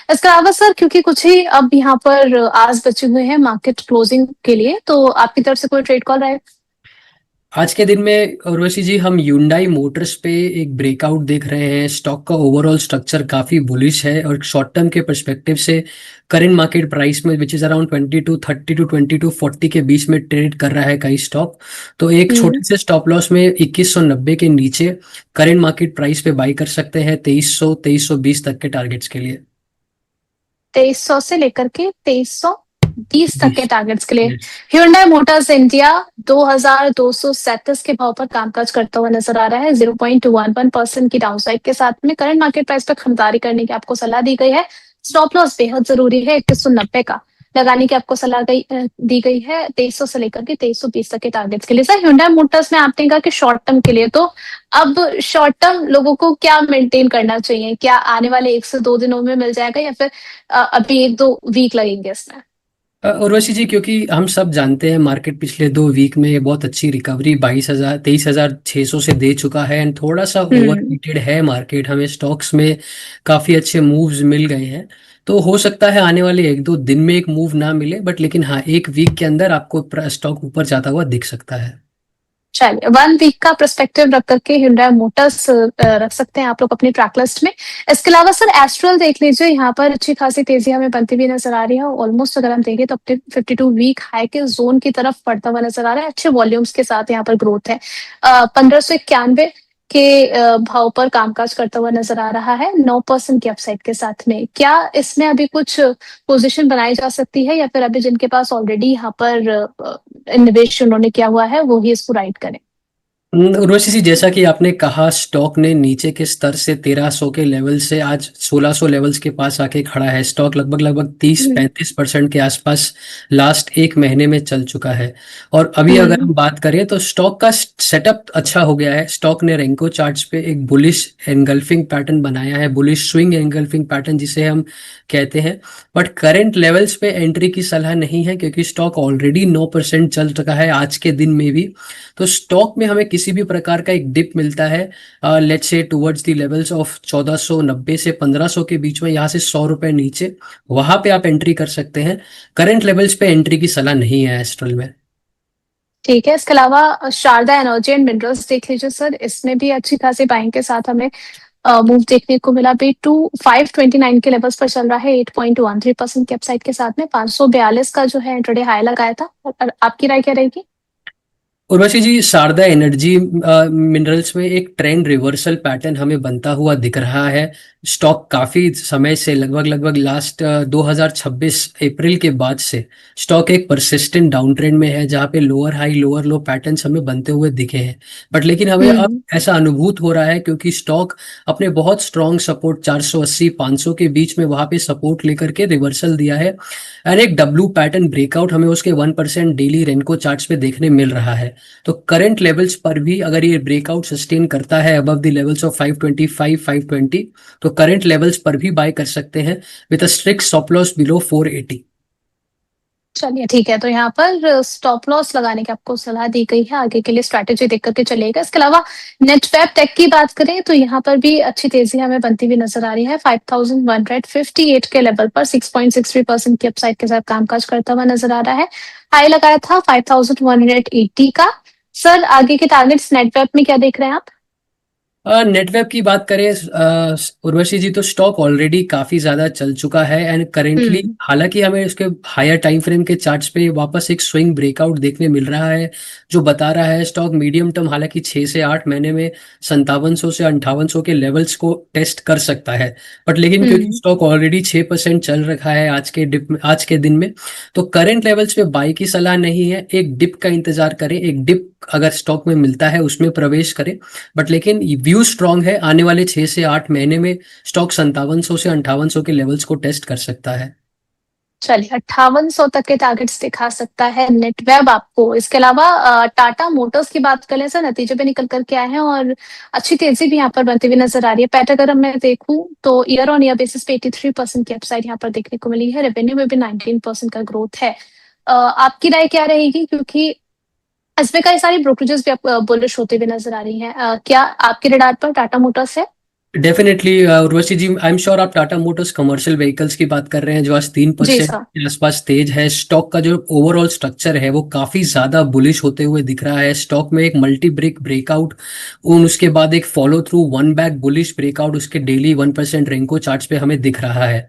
इसके अलावा सर, क्योंकि कुछ ही अब यहाँ पर आज बचे हुए हैं मार्केट क्लोजिंग के लिए, तो आपकी तरफ से कोई ट्रेड कॉल रहा है? आज के दिन में उर्वशी जी हम यूंडाई मोटर्स पे एक ब्रेकआउट देख रहे हैं। स्टॉक का ओवरऑल स्ट्रक्चर काफी बुलिश है और शॉर्ट टर्म के परस्पेक्टिव से करंट मार्केट प्राइस में विच इज अराउंड 2230 टू 2240 के बीच में ट्रेड कर रहा है कई स्टॉक। तो एक हम्म। छोटे से स्टॉप लॉस में 2190 के नीचे करंट मार्केट प्राइस पे बाई कर सकते हैं 2300 2320 तक के टारगेट्स के लिए। 2300 से लेकर के 2320 तक के 20। टारगेट्स के लिए Yes. Hyundai मोटर्स इंडिया 2237 के भाव पर कामकाज करता हुआ नजर आ रहा है। 0.21% की डाउनसाइड के साथ में करंट मार्केट प्राइस पर खरीदारी करने की आपको सलाह दी गई है। स्टॉप लॉस बेहद जरूरी है, 2190 का लगाने की आपको सलाह दी गई है 2300 से लेकर के 2320 तक के टारगेट्स के लिए। सर, Hyundai मोटर्स में आपने कहा कि शॉर्ट टर्म के लिए, तो अब शॉर्ट टर्म लोगों को क्या मेंटेन करना चाहिए? क्या आने वाले 1 से 2 दिनों में मिल जाएगा, या फिर अभी 1-2 वीक लगेंगे इसमें? उर्वशी जी, क्योंकि हम सब जानते हैं मार्केट पिछले 2 वीक में बहुत अच्छी रिकवरी 22,000 23,600 से दे चुका है एंड थोड़ा सा हम्म। ओवरहीटेड है मार्केट। हमें स्टॉक्स में काफी अच्छे मूव्स मिल गए हैं। तो हो सकता है आने वाले 1-2 दिन में एक मूव ना मिले, बट लेकिन हाँ, 1 वीक के अंदर आपको स्टॉक ऊपर जाता हुआ दिख सकता है। चलिए, 1 वीक का पर्सपेक्टिव रख करके Hyundai मोटर्स रख सकते हैं आप लोग अपनी ट्रैक लिस्ट में। इसके अलावा सर, एस्ट्रल देख लीजिए, यहाँ पर अच्छी खासी तेजी हमें बनती हुई नजर आ रही है। ऑलमोस्ट अगर हम देखें तो अपने 52 वीक हाई के जोन की तरफ बढ़ता हुआ नजर आ रहा है। अच्छे वॉल्यूम्स के साथ यहाँ पर ग्रोथ है। 1591 के भाव पर कामकाज करता हुआ नजर आ रहा है, 9% की अपसाइड के साथ में। क्या इसमें अभी कुछ पोजीशन बनाई जा सकती है, या फिर अभी जिनके पास ऑलरेडी यहाँ पर निवेश उन्होंने किया हुआ है वो ही इसको राइड करें? उर्वशी जी, जैसा कि आपने कहा, स्टॉक ने नीचे के स्तर से 1300 के लेवल से आज 1600 लेवल्स के पास आके खड़ा है। स्टॉक लगभग लगभग 30-35% के आसपास लास्ट 1 महीने में चल चुका है। और अभी अगर हम्म। हम बात करें तो स्टॉक का सेटअप अच्छा हो गया है। स्टॉक ने रेंको चार्ट्स पे एक बुलिश एंगल्फिंग पैटर्न बनाया है, बुलिश स्विंग एंगल्फिंग पैटर्न जिसे हम कहते हैं। बट करंट लेवल्स पे एंट्री की सलाह नहीं है, क्योंकि स्टॉक ऑलरेडी 9% चल चुका है आज के दिन में भी। तो स्टॉक में हमें किसी भी प्रकार का एक डिप मिलता है, let's say towards the levels of 1490 से 1500 के बीच में, यहाँ से 100 रुपए नीचे, वहां पे आप एंट्री कर सकते हैं। करंट लेवल्स पे एंट्री की सलाह नहीं है एस्ट्रल में। ठीक है। इसके अलावा शारदा एनर्जी एंड मिनरल्स देख लीजिए सर, इसमें भी अच्छी खासी बाइंग के साथ हमें मूव देखने को मिला। भी 529 के लेवल्स पर चल रहा है, 8.13% के अपसाइड के साथ में। 542 का जो है इंट्राडे हाई लगाया था। और आपकी राय क्या रहेगी? उर्वशी जी, शारदा एनर्जी मिनरल्स में एक ट्रेंड रिवर्सल पैटर्न हमें बनता हुआ दिख रहा है। स्टॉक काफी समय से, लगभग लगभग लास्ट 2026 अप्रैल के बाद से स्टॉक एक परसिस्टेंट डाउन ट्रेंड में है, जहाँ पे लोअर हाई लोअर लो पैटर्न्स हमें बनते हुए दिखे हैं। बट लेकिन हमें अब हम्म। ऐसा अनुभूत हो रहा है, क्योंकि स्टॉक अपने बहुत स्ट्रॉन्ग सपोर्ट 480 500 के बीच में वहां पे सपोर्ट लेकर के रिवर्सल दिया है। और एक डब्लू पैटर्न ब्रेकआउट हमें उसके 1% डेली रेनको चार्ट्स पे देखने मिल रहा है। तो करंट लेवल्स पर भी अगर ये ब्रेकआउट सस्टेन करता है अबव द लेवल्स ऑफ 525 520, तो करंट लेवल्स पर भी बाय कर सकते हैं with a strict stop loss below 480। चलिए, ठीक है। तो यहाँ पर स्टॉप लॉस लगाने की आपको सलाह दी गई है, आगे के लिए स्ट्रैटेजी देख करके चलेगा। इसके अलावा नेटवेब टेक की बात करें तो यहाँ पर भी अच्छी तेजी हमें बनती हुई नजर आ रही है। 5158 के लेवल पर 6.63% की अपसाइड के साथ कामकाज करता हुआ नजर आ रहा है। हाई लगाया था 5180 का। सर, आगे के टारगेट्स नेटवेब में क्या देख रहे हैं आप? नेटवेब की बात करें उर्वशी जी, तो स्टॉक ऑलरेडी काफी ज्यादा चल चुका है एंड करेंटली, हम्म। हालांकि हमें उसके हायर टाइम फ्रेम के चार्ट्स पे वापस एक स्विंग ब्रेकआउट देखने मिल रहा है, जो बता रहा है स्टॉक मीडियम टर्म, हालांकि 6 से 8 महीने में 5700 से 5800 के लेवल्स को टेस्ट कर सकता है। बट लेकिन क्योंकि हम्म। स्टॉक ऑलरेडी 6% चल रखा है आज के दिन में, तो करंट लेवल्स पे बाई की सलाह नहीं है। एक डिप का इंतजार करें, एक डिप अगर स्टॉक में मिलता है उसमें प्रवेश करें। बट लेकिन व्यू स्ट्रांग है, आने वाले 6 से 8 महीने में स्टॉक 5700 से 5800 के लेवल्स को टेस्ट कर सकता है। चलिए, 5800 तक के टारगेट्स दिखा सकता है नेटवेब आपको। इसके अलावा टाटा मोटर्स की बात करें सर, नतीजे पे निकल करके आए हैं और अच्छी तेजी भी यहाँ पर बनती हुई नजर आ रही है। पैट अगर मैं देखूं तो ईयर ऑन ईयर बेसिस पे 83% की अपसाइड यहाँ पर देखने को मिली है। रेवेन्यू में भी 19% का ग्रोथ है। आपकी राय क्या रहेगी? क्योंकि इसमें कई सारी ब्रोकरेजेस भी बुलिश होते हुए नजर आ रही हैं। क्या आपके रडार पर टाटा मोटर्स है? Definitely Urvashi ji, I am sure आप टाटा मोटर्स कमर्शियल व्हीकल्स की बात कर रहे हैं जो आज तीन जी परसेंट सर। के आसपास तेज है। स्टॉक का जो ओवरऑल स्ट्रक्चर है वो काफी ज्यादा बुलिश होते हुए दिख रहा है। स्टॉक में एक मल्टी ब्रेक ब्रेकआउट, उसके बाद एक follow through one back bullish breakout उसके डेली 1% रेंको चार्ट्स पे हमें दिख रहा है।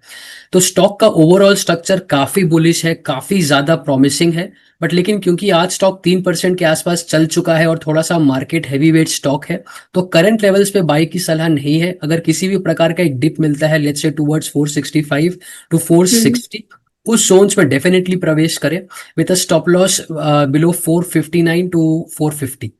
तो स्टॉक का ओवरऑल स्ट्रक्चर काफी बुलिश है, काफी ज्यादा प्रॉमिसिंग है। बट लेकिन क्योंकि आज स्टॉक 3% के आसपास चल चुका है और थोड़ा सा मार्केट हैवी वेट स्टॉक है, तो करंट लेवल्स पे बाई की सलाह नहीं है। अगर किसी भी प्रकार का एक डिप मिलता है, लेट्स से टुवर्ड्स 465 टू हम्म। 460, उस जोन्स में डेफिनेटली प्रवेश करें with a stop loss below 459 to 450।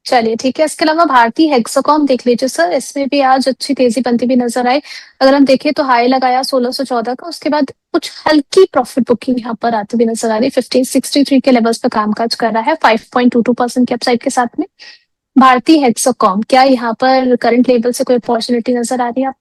चलिए ठीक है, इसके अलावा भारतीय हेक्साकॉम देख लीजिए सर, इसमें भी आज अच्छी तेजी बनती हुई नजर आई। अगर हम देखें तो हाई लगाया 1614 का, उसके बाद कुछ हल्की प्रॉफिट बुकिंग यहाँ पर आती हुई नजर आ रही है। 1563 के लेवल्स पर कामकाज कर रहा है 5.22% के अपसाइड के साथ में। भारतीय हेक्साकॉम, क्या यहाँ पर करंट लेवल से कोई अपॉर्चुनिटी नजर आ रही है?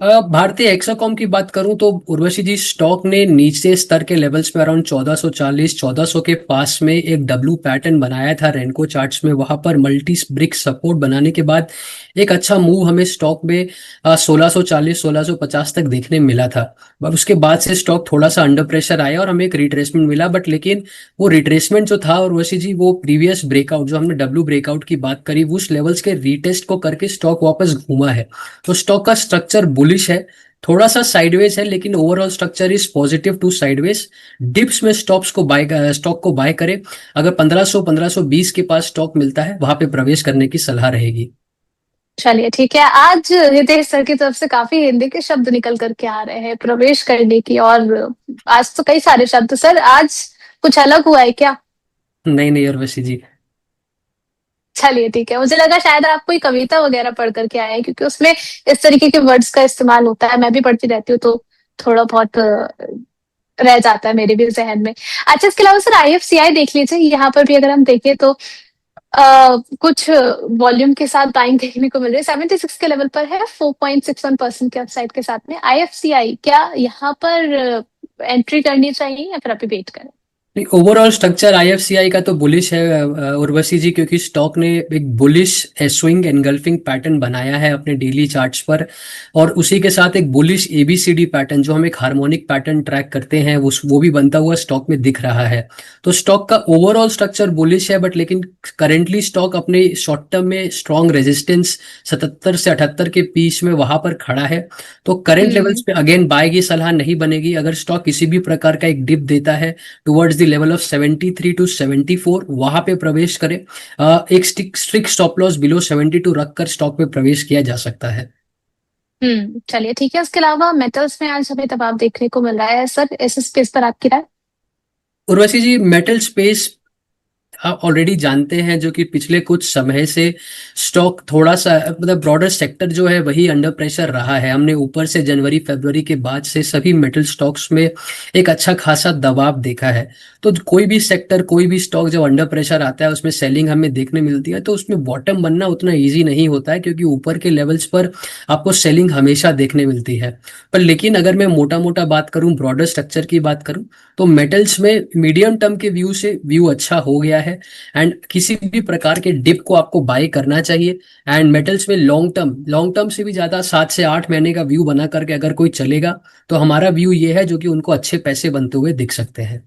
भारतीय हेक्साकॉम की बात करूं तो उर्वशी जी, स्टॉक ने नीचे स्तर के लेवल्स पे अराउंड 1440 1400 के पास में एक डब्लू पैटर्न बनाया था रेनको चार्ट्स में। वहां पर मल्टी ब्रिक सपोर्ट बनाने के बाद एक अच्छा मूव हमें स्टॉक में 1640 1650 तक देखने मिला था। अब उसके बाद से स्टॉक थोड़ा सा अंडर प्रेशर आया और हमें एक रिट्रेसमेंट मिला। बट लेकिन वो रिट्रेसमेंट जो था उर्वशी जी, वो प्रीवियस ब्रेकआउट जो हमने डब्लू ब्रेकआउट की बात करी, उस लेवल्स के रीटेस्ट को करके स्टॉक वापस घूमा है। तो स्टॉक का स्ट्रक्चर बुलिश है, थोड़ा सा साइडवेज है, लेकिन overall structure is positive to sideways. Dips में स्टॉक को बाय करें। अगर 1500 1520 के पास स्टॉक मिलता है, वहां पे प्रवेश करने की सलाह रहेगी। चलिए ठीक है, आज हितेश सर की तरफ से काफी हिंदी के शब्द निकल करके आ रहे हैं प्रवेश करने की, और आज तो कई सारे शब्द सर, आज कुछ अलग हुआ है क्या? नहीं नहीं उर्वशी जी। चलिए ठीक है, मुझे लगा शायद आप कोई कविता वगैरह पढ़ करके आए हैं, क्योंकि उसमें इस तरीके के वर्ड्स का इस्तेमाल होता है, मैं भी पढ़ती रहती हूँ, तो थोड़ा बहुत रह जाता है मेरे भी जहन में। अच्छा, इसके अलावा सर आईएफसीआई देख लीजिए, यहाँ पर भी अगर हम देखें तो कुछ वॉल्यूम के साथ बाइंग देखने को मिल रही है। 76 के लेवल पर है, 4.61% के अपसाइड के साथ में। आईएफसीआई, क्या यहाँ पर एंट्री करनी चाहिए या फिर अभी वेट करें? ओवरऑल स्ट्रक्चर आईएफसीआई का तो बुलिश है उर्वशी जी, क्योंकि स्टॉक ने एक बुलिश स्विंग एनगल्फिंग पैटर्न बनाया है अपने डेली चार्ट्स पर, और उसी के साथ एक बुलिश एबीसीडी पैटर्न जो हम एक हार्मोनिक पैटर्न ट्रैक करते हैं वो भी बनता हुआ स्टॉक में दिख रहा है। तो स्टॉक का ओवरऑल स्ट्रक्चर बुलिश है, बट लेकिन करेंटली स्टॉक अपने शॉर्ट टर्म में स्ट्रॉन्ग रेजिस्टेंस 77 से 78 के बीच में वहां पर खड़ा है। तो करंट लेवल्स पे अगेन बाय की सलाह नहीं बनेगी। अगर स्टॉक किसी भी प्रकार का एक डिप देता है towards the level of 73 to 74, वहां पे प्रवेश करें। एक स्ट्रिक्ट स्टॉप लॉस बिलो 72 रखकर स्टॉक में प्रवेश किया जा सकता है। चलिए ठीक है, इसके अलावा मेटल्स में आज हमें दबाव देखने को मिल रहा है सर, इस स्पेस पर आपकी राय? उर्वशी जी, मेटल स्पेस आप ऑलरेडी जानते हैं जो कि पिछले कुछ समय से स्टॉक थोड़ा सा, मतलब ब्रॉडर सेक्टर जो है वही अंडर प्रेशर रहा है। हमने ऊपर से जनवरी फरवरी के बाद से सभी मेटल स्टॉक्स में एक अच्छा खासा दबाव देखा है। तो कोई भी सेक्टर, कोई भी स्टॉक जब अंडर प्रेशर आता है, उसमें सेलिंग हमें देखने मिलती है, तो उसमें बॉटम बनना उतना ईजी नहीं होता है, क्योंकि ऊपर के लेवल्स पर आपको सेलिंग हमेशा देखने मिलती है। पर लेकिन अगर मैं मोटा मोटा बात करूं, ब्रॉडर स्ट्रक्चर की बात करूं, तो मेटल्स में मीडियम टर्म के व्यू से व्यू अच्छा हो गया है, एंड किसी भी प्रकार के डिप को आपको बाय करना चाहिए। एंड मेटल्स में लॉन्ग टर्म से भी ज्यादा 7 से 8 महीने का व्यू बना करके अगर कोई चलेगा, तो हमारा व्यू ये है जो कि उनको अच्छे पैसे बनते हुए दिख सकते हैं।